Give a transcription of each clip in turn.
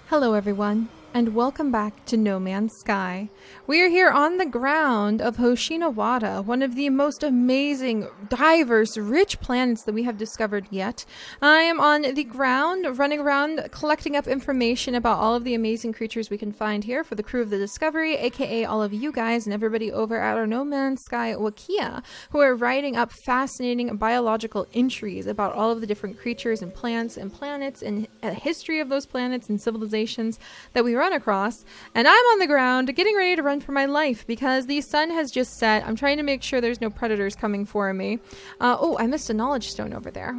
Hello everyone, and welcome back to No Man's Sky. We are here on the ground of Hoshinawada, one of the most amazing, diverse, rich planets that we have discovered yet. I am on the ground, running around, collecting up information about all of the amazing creatures we can find here for the crew of the Discovery, aka all of you guys and everybody over at our No Man's Sky Wikia, who are writing up fascinating biological entries about all of the different creatures and plants and planets and a history of those planets and civilizations that we run across. And I'm on the ground getting ready to run for my life because the sun has just set. I'm trying to make sure there's no predators coming for me. Oh, I missed a knowledge stone over there.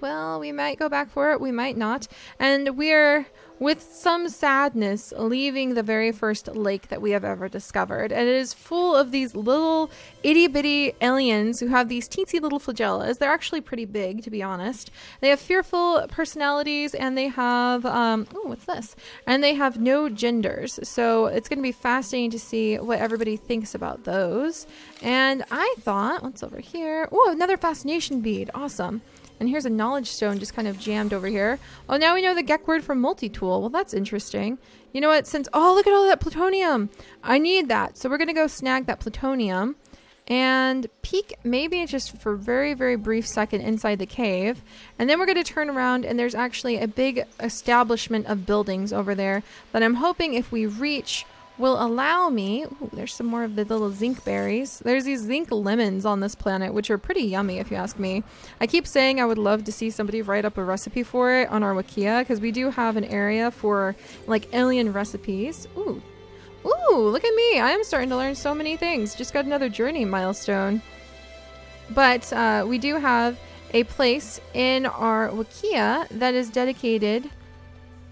Well, we might go back for it, we might not. And we're, with some sadness, leaving the very first lake that we have ever discovered. And it is full of these little itty-bitty aliens who have these teensy little flagellas. They're actually pretty big, to be honest. They have fearful personalities, and they have, oh, what's this? And they have no genders. So it's going to be fascinating to see what everybody thinks about those. And I thought, what's over here? Oh, another fascination bead. Awesome. And here's a knowledge stone just kind of jammed over here. Oh, now we know the Gek word for multi-tool. Well, that's interesting. You know what? Oh, look at all that plutonium. I need that. So we're going to go snag that plutonium and peek maybe just for a very, very brief second inside the cave. And then we're going to turn around and there's actually a big establishment of buildings over there that I'm hoping if we reach will allow me. Ooh, there's some more of the little zinc berries. There's these zinc lemons on this planet, which are pretty yummy if you ask me. I keep saying I would love to see somebody write up a recipe for it on our Wikia, because we do have an area for like alien recipes. Ooh, look at me. I am starting to learn so many things. Just got another journey milestone. But we do have a place in our Wikia that is dedicated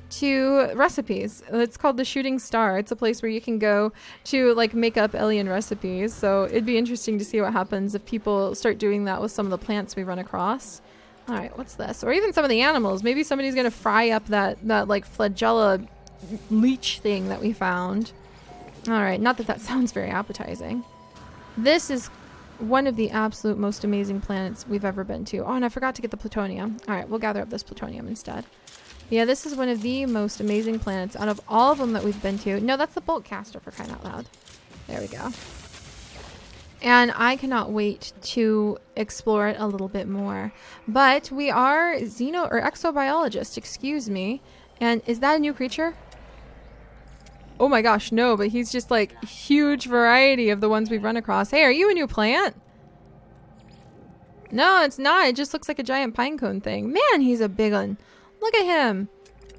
to recipes. It's called the Shooting Star. It's a place where you can go to like make up alien recipes. So it'd be interesting to see what happens if people start doing that with some of the plants we run across. All right, what's this? Or even some of the animals. Maybe somebody's gonna fry up that like flagella leech thing that we found. All right, not that that sounds very appetizing. This is one of the absolute most amazing planets we've ever been to. Oh, and I forgot to get the plutonium. All right, we'll gather up this plutonium instead. Yeah, this is one of the most amazing planets out of all of them that we've been to. No, that's the bolt caster, for crying out loud. There we go. And I cannot wait to explore it a little bit more. But we are exobiologists, excuse me. And is that a new creature? Oh my gosh, no, but he's just like huge variety of the ones we've run across. Hey, are you a new plant? No, it's not. It just looks like a giant pine cone thing. Man, he's a big one. Look at him.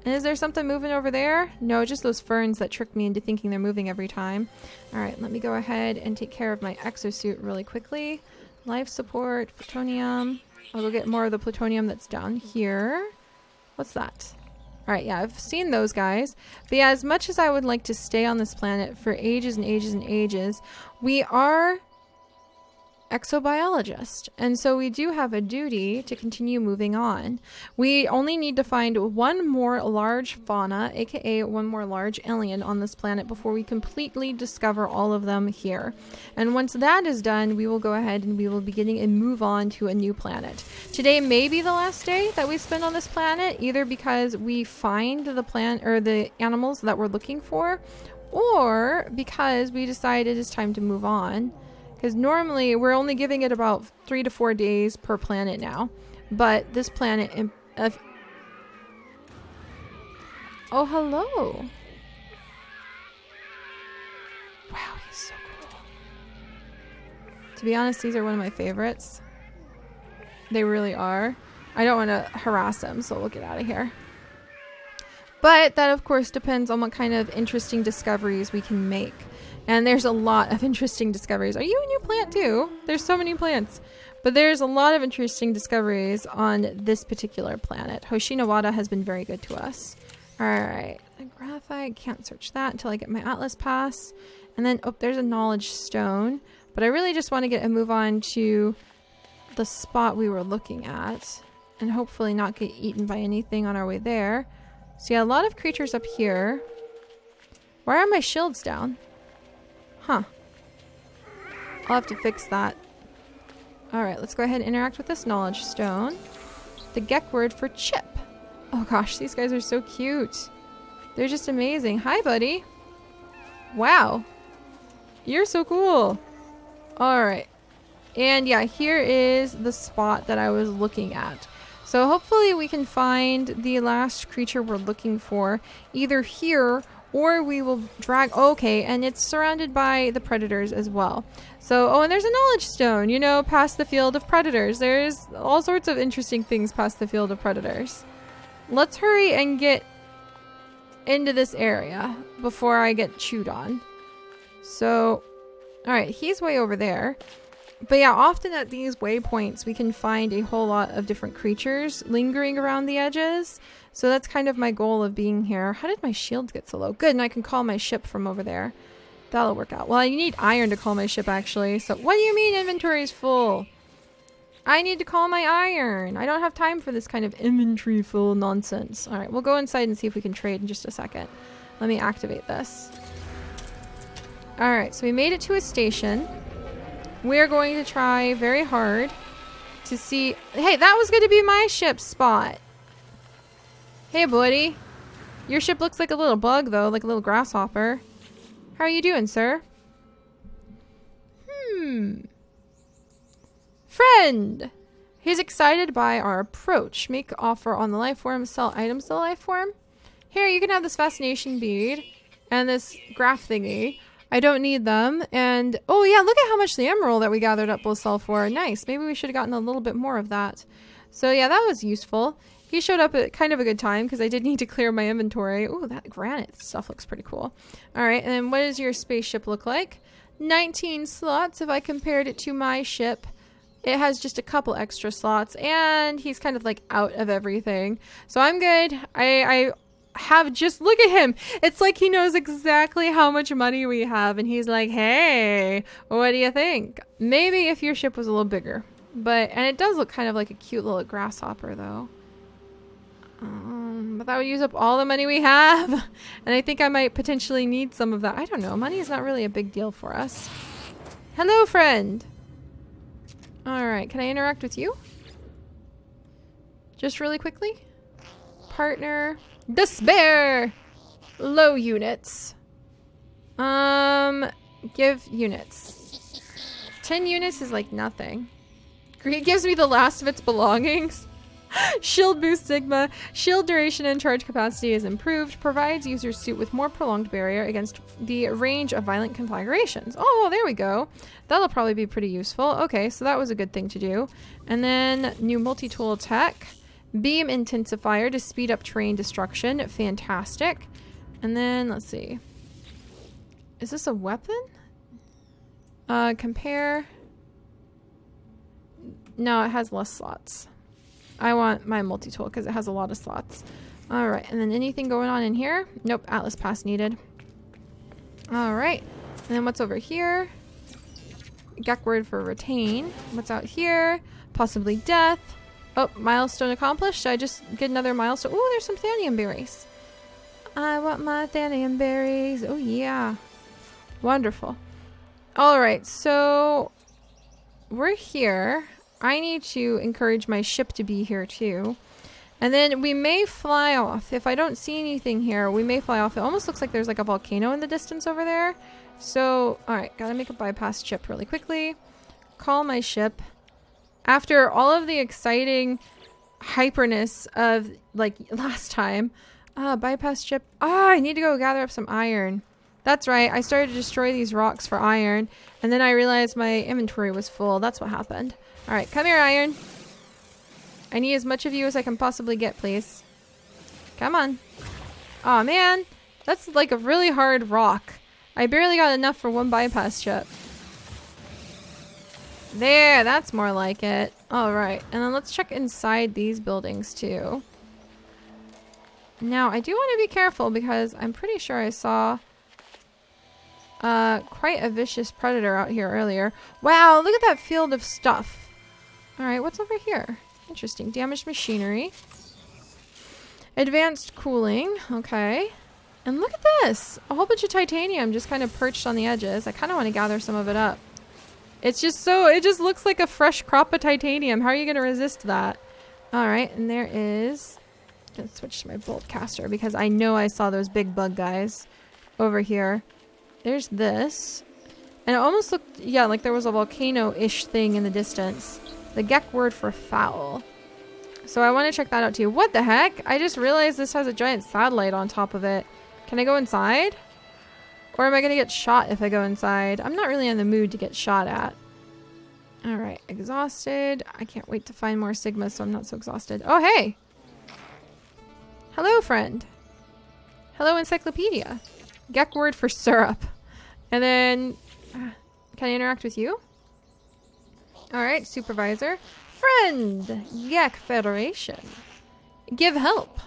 And is there something moving over there? No, just those ferns that trick me into thinking they're moving every time. All right, let me go ahead and take care of my exosuit really quickly. Life support, plutonium. I'll go get more of the plutonium that's down here. What's that? All right, yeah, I've seen those guys. But yeah, as much as I would like to stay on this planet for ages and ages and ages, we are exobiologist, and so we do have a duty to continue moving on. We only need to find one more large fauna, aka one more large alien on this planet before we completely discover all of them here. And once that is done, we will go ahead and we will be getting and move on to a new planet. Today may be the last day that we spend on this planet, either because we find the plant or the animals that we're looking for, or because we decide it is time to move on. Because normally we're only giving it about 3 to 4 days per planet now. But this planet... oh, hello. Wow, he's so cool. To be honest, these are one of my favorites. They really are. I don't want to harass them, so we'll get out of here. But that, of course, depends on what kind of interesting discoveries we can make. And there's a lot of interesting discoveries. Are you a new plant too? There's so many plants. But there's a lot of interesting discoveries on this particular planet. Hoshinawada has been very good to us. Alright. Graphite. Can't search that until I get my Atlas Pass. And then, oh, there's a knowledge stone. But I really just want to get a move on to the spot we were looking at. And hopefully not get eaten by anything on our way there. So yeah, a lot of creatures up here. Why are my shields down? Huh. I'll have to fix that. Alright, let's go ahead and interact with this knowledge stone. The Gek word for chip. Oh gosh, these guys are so cute. They're just amazing. Hi, buddy. Wow. You're so cool. All right. And yeah, here is the spot that I was looking at. So hopefully we can find the last creature we're looking for either here or we will drag... Okay, and it's surrounded by the predators as well. So, oh, and there's a knowledge stone, you know, past the field of predators. There's all sorts of interesting things past the field of predators. Let's hurry and get into this area before I get chewed on. So, all right, he's way over there. But yeah, often at these waypoints, we can find a whole lot of different creatures lingering around the edges. So that's kind of my goal of being here. How did my shields get so low? Good, and I can call my ship from over there. That'll work out. Well, you need iron to call my ship, actually. So what do you mean inventory is full? I need to call my iron. I don't have time for this kind of inventory full nonsense. All right, we'll go inside and see if we can trade in just a second. Let me activate this. All right, so we made it to a station. We're going to try very hard to see... Hey, that was going to be my ship spot. Hey, buddy. Your ship looks like a little bug, though, like a little grasshopper. How are you doing, sir? Friend! He's excited by our approach. Make offer on the life form. Sell items to the life form. Here, you can have this fascination bead and this graph thingy. I don't need them. And, oh yeah, look at how much the emerald that we gathered up will sell for. Nice. Maybe we should have gotten a little bit more of that. So yeah, that was useful. He showed up at kind of a good time because I did need to clear my inventory. Oh, that granite stuff looks pretty cool. All right, and then what does your spaceship look like? 19 slots. If I compared it to my ship, it has just a couple extra slots, and he's kind of like out of everything. So I'm good. I have just... Look at him. It's like he knows exactly how much money we have, and he's like, hey, what do you think? Maybe if your ship was a little bigger. And it does look kind of like a cute little grasshopper, though. But that would use up all the money we have. And I think I might potentially need some of that. I don't know. Money is not really a big deal for us. Hello, friend. All right. Can I interact with you? Just really quickly. Partner. Despair. Low units. Give units. 10 units is like nothing. It gives me the last of its belongings. Shield boost Sigma. Shield duration and charge capacity is improved. Provides users suit with more prolonged barrier against the range of violent conflagrations. Oh, there we go. That'll probably be pretty useful. Okay, so that was a good thing to do. And then new multi-tool tech. Beam intensifier to speed up terrain destruction. Fantastic. And then, let's see. Is this a weapon? Compare. No, it has less slots. I want my multi-tool because it has a lot of slots. All right, and then anything going on in here? Nope, Atlas Pass needed. All right, and then what's over here? Gek word for retain. What's out here? Possibly death. Oh, milestone accomplished. Should I just get another milestone? Oh, there's some Thanium berries. I want my Thanium berries. Oh, yeah. Wonderful. All right, so we're here. I need to encourage my ship to be here too. And then we may fly off. If I don't see anything here, we may fly off. It almost looks like there's like a volcano in the distance over there. So, alright, gotta make a bypass ship really quickly. Call my ship. After all of the exciting hyperness of like last time. Bypass ship. I need to go gather up some iron. That's right, I started to destroy these rocks for iron. And then I realized my inventory was full. That's what happened. Alright, come here, iron. I need as much of you as I can possibly get, please. Come on. Aw, man. That's like a really hard rock. I barely got enough for one bypass ship. There, that's more like it. Alright, and then let's check inside these buildings, too. Now, I do want to be careful because I'm pretty sure I saw... quite a vicious predator out here earlier. Wow, look at that field of stuff. Alright, what's over here? Interesting. Damaged machinery. Advanced cooling. Okay. And look at this! A whole bunch of titanium just kind of perched on the edges. I kind of want to gather some of it up. It's just so... It just looks like a fresh crop of titanium. How are you going to resist that? Alright, and there is gonna switch to my bolt caster because I know I saw those big bug guys over here. There's this. And it almost looked, yeah, like there was a volcano-ish thing in the distance. The Gek word for foul. So I want to check that out too. What the heck? I just realized this has a giant satellite on top of it. Can I go inside? Or am I going to get shot if I go inside? I'm not really in the mood to get shot at. Alright, exhausted. I can't wait to find more Sigma so I'm not so exhausted. Oh, hey! Hello, friend. Hello, encyclopedia. Gek word for syrup. And then, can I interact with you? Alright, supervisor. Friend! Gek Federation. Give help.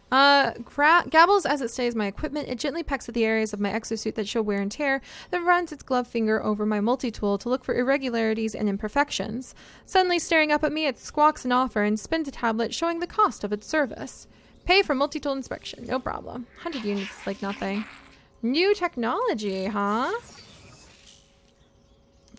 Gabbles as it stays my equipment. It gently pecks at the areas of my exosuit that show wear and tear, then runs its glove finger over my multi-tool to look for irregularities and imperfections. Suddenly staring up at me, it squawks an offer and spins a tablet showing the cost of its service. Pay for multi-tool inspection. No problem. 100 units is like nothing. New technology, huh?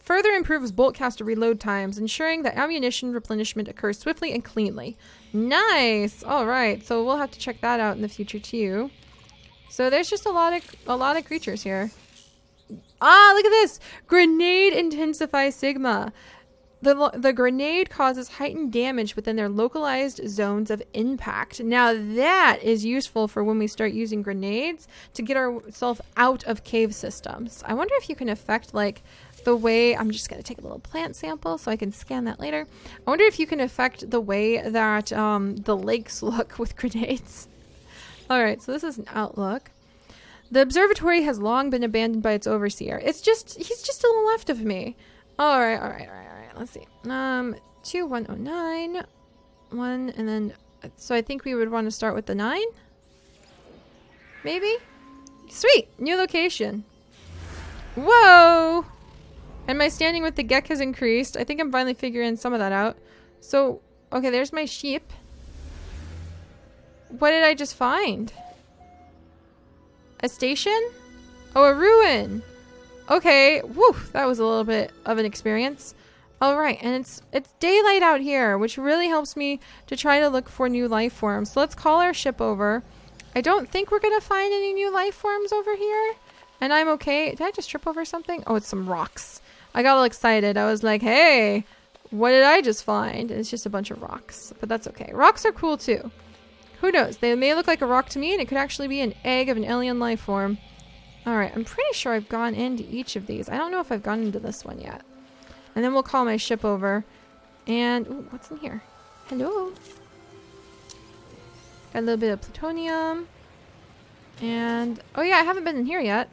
Further improves boltcaster reload times, ensuring that ammunition replenishment occurs swiftly and cleanly. Nice! Alright, so we'll have to check that out in the future too. So there's just a lot of creatures here. Ah, look at this! Grenade Intensify Sigma. The grenade causes heightened damage within their localized zones of impact. Now that is useful for when we start using grenades to get ourselves out of cave systems. I wonder if you can affect like the way, I'm just going to take a little plant sample so I can scan that later. I wonder if you can affect the way that the lakes look with grenades. Alright, so this is an outlook. The observatory has long been abandoned by its overseer. He's just to the left of me. Alright. Let's see. 2109. 1, and then, so I think we would want to start with the 9? Maybe? Sweet! New location. Whoa! And my standing with the Gek has increased. I think I'm finally figuring some of that out. So, okay, there's my sheep. What did I just find? A station? Oh, a ruin! Okay, woo, that was a little bit of an experience. Alright, and it's daylight out here, which really helps me to try to look for new life forms. So let's call our ship over. I don't think we're gonna find any new life forms over here. And I'm okay. Did I just trip over something? Oh, it's some rocks. I got all excited. I was like, hey, what did I just find? And it's just a bunch of rocks, but that's okay. Rocks are cool too. Who knows? They may look like a rock to me, and it could actually be an egg of an alien life form. Alright, I'm pretty sure I've gone into each of these. I don't know if I've gone into this one yet. And then we'll call my ship over. And, ooh, what's in here? Hello. Got a little bit of plutonium. And, oh yeah, I haven't been in here yet.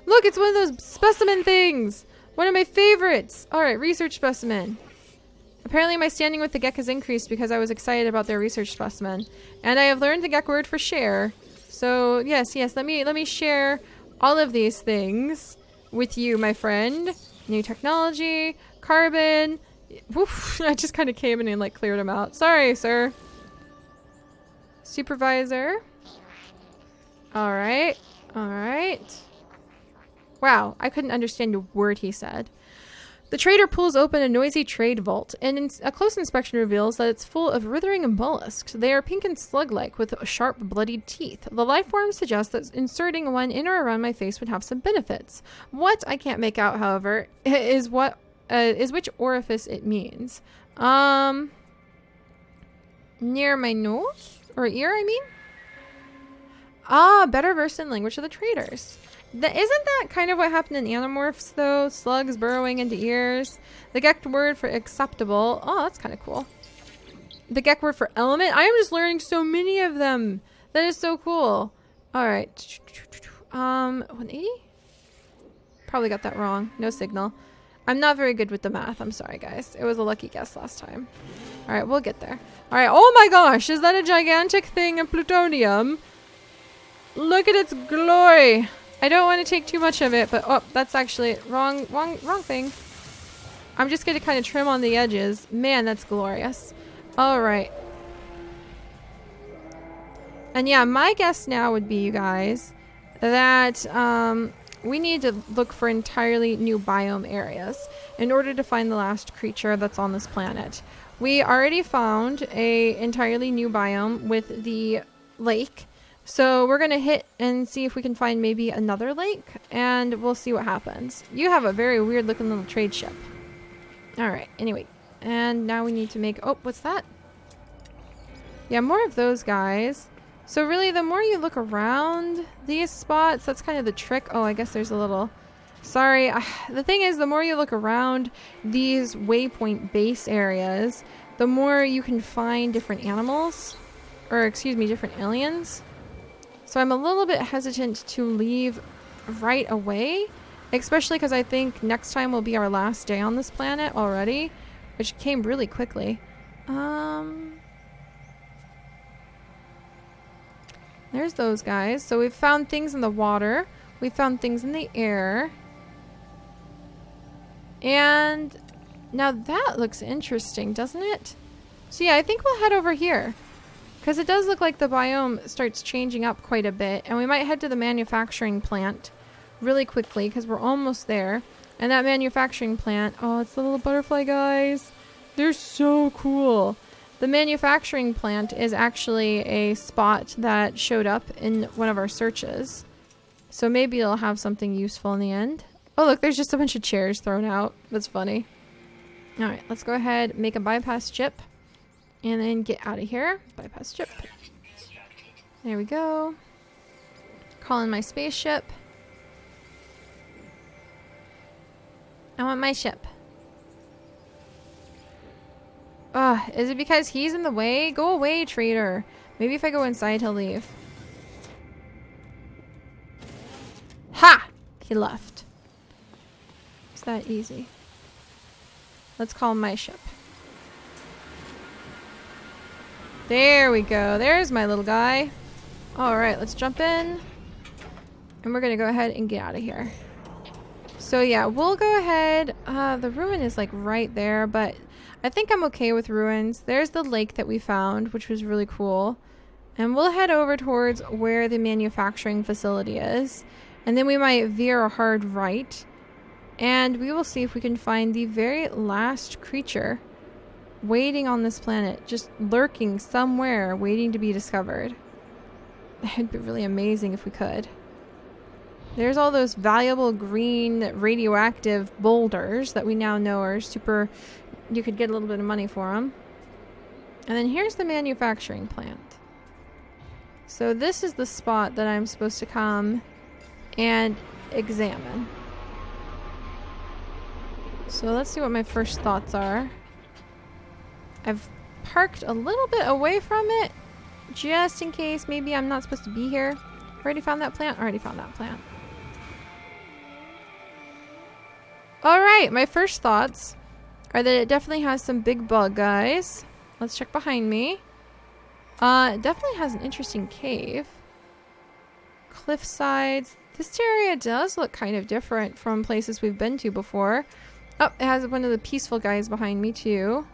Look, it's one of those specimen things! One of my favorites! Alright, research specimen. Apparently my standing with the Gek has increased because I was excited about their research specimen. And I have learned the Gek word for share. So, yes, let me share all of these things with you, my friend. New technology, carbon. Woof, I just kind of came in and like cleared them out. Sorry, sir. Supervisor. Alright. Wow, I couldn't understand a word he said. The trader pulls open a noisy trade vault, and a close inspection reveals that it's full of withering mollusks. They are pink and slug-like, with sharp, bloodied teeth. The life form suggests that inserting one in or around my face would have some benefits. What I can't make out, however, is which orifice it means. Near my nose? Or ear, I mean? Ah, better versed in language of the traders. Isn't that kind of what happened in Animorphs, though? Slugs burrowing into ears. The Gek word for acceptable. Oh, that's kind of cool. The Gek word for element. I am just learning so many of them. That is so cool. Alright. 180? Probably got that wrong. No signal. I'm not very good with the math. I'm sorry, guys. It was a lucky guess last time. Alright, we'll get there. Alright. Oh my gosh! Is that a gigantic thing of plutonium? Look at its glory! I don't want to take too much of it, but oh, that's actually wrong thing. I'm just going to kind of trim on the edges. Man, that's glorious. All right. And yeah, my guess now would be, you guys, that we need to look for entirely new biome areas in order to find the last creature that's on this planet. We already found a entirely new biome with the lake. So we're going to hit and see if we can find maybe another lake, and we'll see what happens. You have a very weird looking little trade ship. Alright, anyway. And now we need to make... Oh, what's that? Yeah, more of those guys. So really, the more you look around these spots, that's kind of the trick. Oh, I guess there's a little... Sorry. The thing is, the more you look around these waypoint base areas, the more you can find different animals. Or, excuse me, different aliens. So I'm a little bit hesitant to leave right away. Especially because I think next time will be our last day on this planet already. Which came really quickly. There's those guys. So we've found things in the water. We found things in the air. And now that looks interesting, doesn't it? So yeah, I think we'll head over here. Because it does look like the biome starts changing up quite a bit. And we might head to the manufacturing plant really quickly because we're almost there. And that manufacturing plant... Oh, it's the little butterfly guys. They're so cool. The manufacturing plant is actually a spot that showed up in one of our searches. So maybe it'll have something useful in the end. Oh, look, there's just a bunch of chairs thrown out. That's funny. Alright, let's go ahead, make a bypass chip. And then get out of here. Bypass chip. There we go. Call in my spaceship. I want my ship. Ugh, is it because he's in the way? Go away, traitor. Maybe if I go inside, he'll leave. Ha! He left. It's that easy. Let's call my ship. There we go. There's my little guy. Alright, let's jump in. And we're going to go ahead and get out of here. So yeah, we'll go ahead. The ruin is like right there, but I think I'm okay with ruins. There's the lake that we found, which was really cool. And we'll head over towards where the manufacturing facility is. And then we might veer a hard right. And we will see if we can find the very last creature waiting on this planet, just lurking somewhere, waiting to be discovered. It'd be really amazing if we could. There's all those valuable green radioactive boulders that we now know are super... You could get a little bit of money for them. And then here's the manufacturing plant. So this is the spot that I'm supposed to come and examine. So let's see what my first thoughts are. I've parked a little bit away from it, just in case maybe I'm not supposed to be here. Already found that plant? Already found that plant. Alright, my first thoughts are that it definitely has some big bug guys. Let's check behind me. It definitely has an interesting cave. Cliff sides. This area does look kind of different from places we've been to before. Oh, it has one of the peaceful guys behind me too.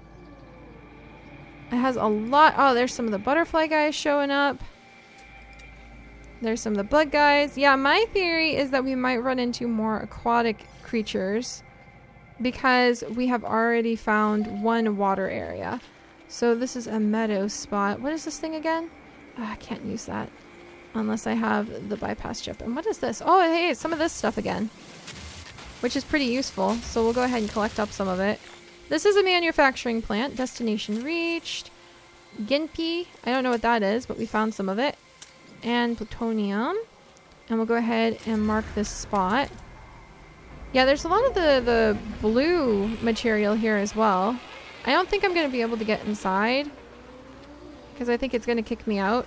It has a lot. Oh, there's some of the butterfly guys showing up. There's some of the bug guys. Yeah, my theory is that we might run into more aquatic creatures because we have already found one water area. So this is a meadow spot. What is this thing again? Oh, I can't use that unless I have the bypass chip. And what is this? Oh, hey, it's some of this stuff again, which is pretty useful. So we'll go ahead and collect up some of it. This is a manufacturing plant. Destination reached. Ginpie. I don't know what that is, but we found some of it. And plutonium. And we'll go ahead and mark this spot. Yeah, there's a lot of the blue material here as well. I don't think I'm going to be able to get inside, because I think it's going to kick me out.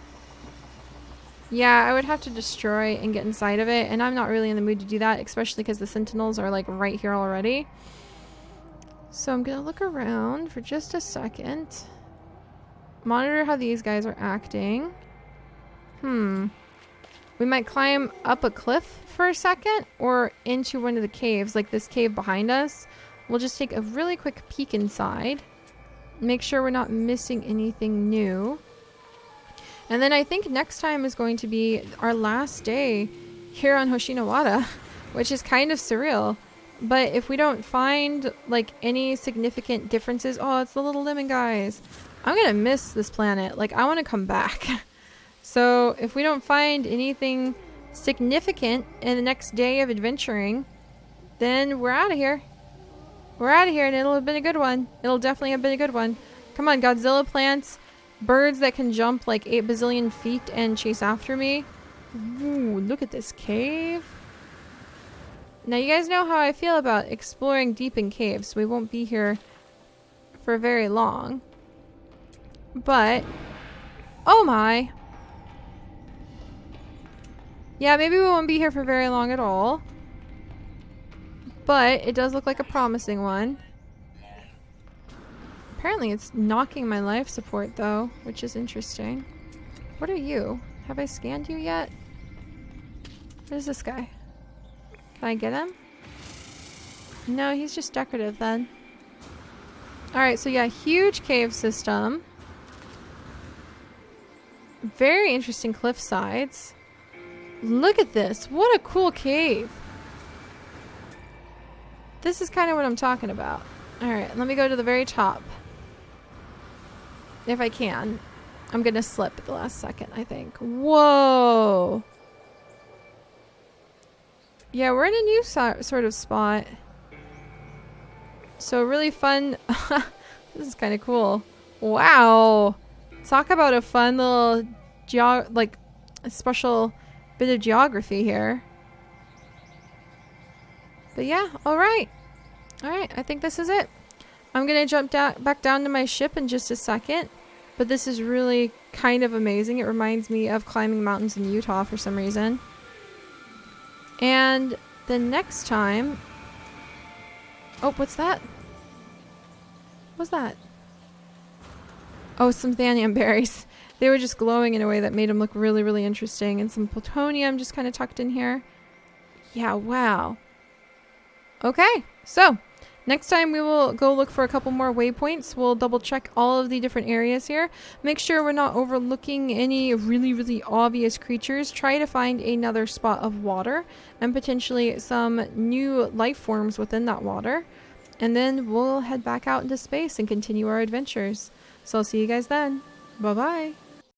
Yeah, I would have to destroy and get inside of it, and I'm not really in the mood to do that, especially because the sentinels are like right here already. So I'm going to look around for just a second. Monitor how these guys are acting. We might climb up a cliff for a second or into one of the caves, like this cave behind us. We'll just take a really quick peek inside. Make sure we're not missing anything new. And then I think next time is going to be our last day here on Hoshinawada, which is kind of surreal. But if we don't find like any significant differences, oh, it's the little lemon guys. I'm gonna miss this planet. Like, I want to come back. So if we don't find anything significant in the next day of adventuring, then we're out of here. We're out of here, and it'll have been a good one. It'll definitely have been a good one. Come on, Godzilla plants, birds that can jump like 8 bazillion feet and chase after me. Ooh, look at this cave. Now you guys know how I feel about exploring deep in caves. We won't be here for very long. But, oh my. Yeah, maybe we won't be here for very long at all. But it does look like a promising one. Apparently it's knocking my life support though, which is interesting. What are you? Have I scanned you yet? What is this guy? Can I get him? No, he's just decorative then. Alright, so yeah, huge cave system. Very interesting cliff sides. Look at this. What a cool cave. This is kind of what I'm talking about. Alright, let me go to the very top. If I can. I'm gonna slip at the last second, I think. Whoa! Yeah, we're in a new sort of spot. So really fun. This is kind of cool. Wow! Talk about a fun little like a special bit of geography here. But yeah, alright. Alright, I think this is it. I'm gonna jump back down to my ship in just a second. But this is really kind of amazing. It reminds me of climbing mountains in Utah for some reason. And the next time... Oh, what's that? What's that? Oh, some Thanium berries. They were just glowing in a way that made them look really, really interesting. And some plutonium just kind of tucked in here. Yeah, wow. Okay, so next time we will go look for a couple more waypoints. We'll double check all of the different areas here. Make sure we're not overlooking any really, really obvious creatures. Try to find another spot of water and potentially some new life forms within that water. And then we'll head back out into space and continue our adventures. So I'll see you guys then. Bye-bye.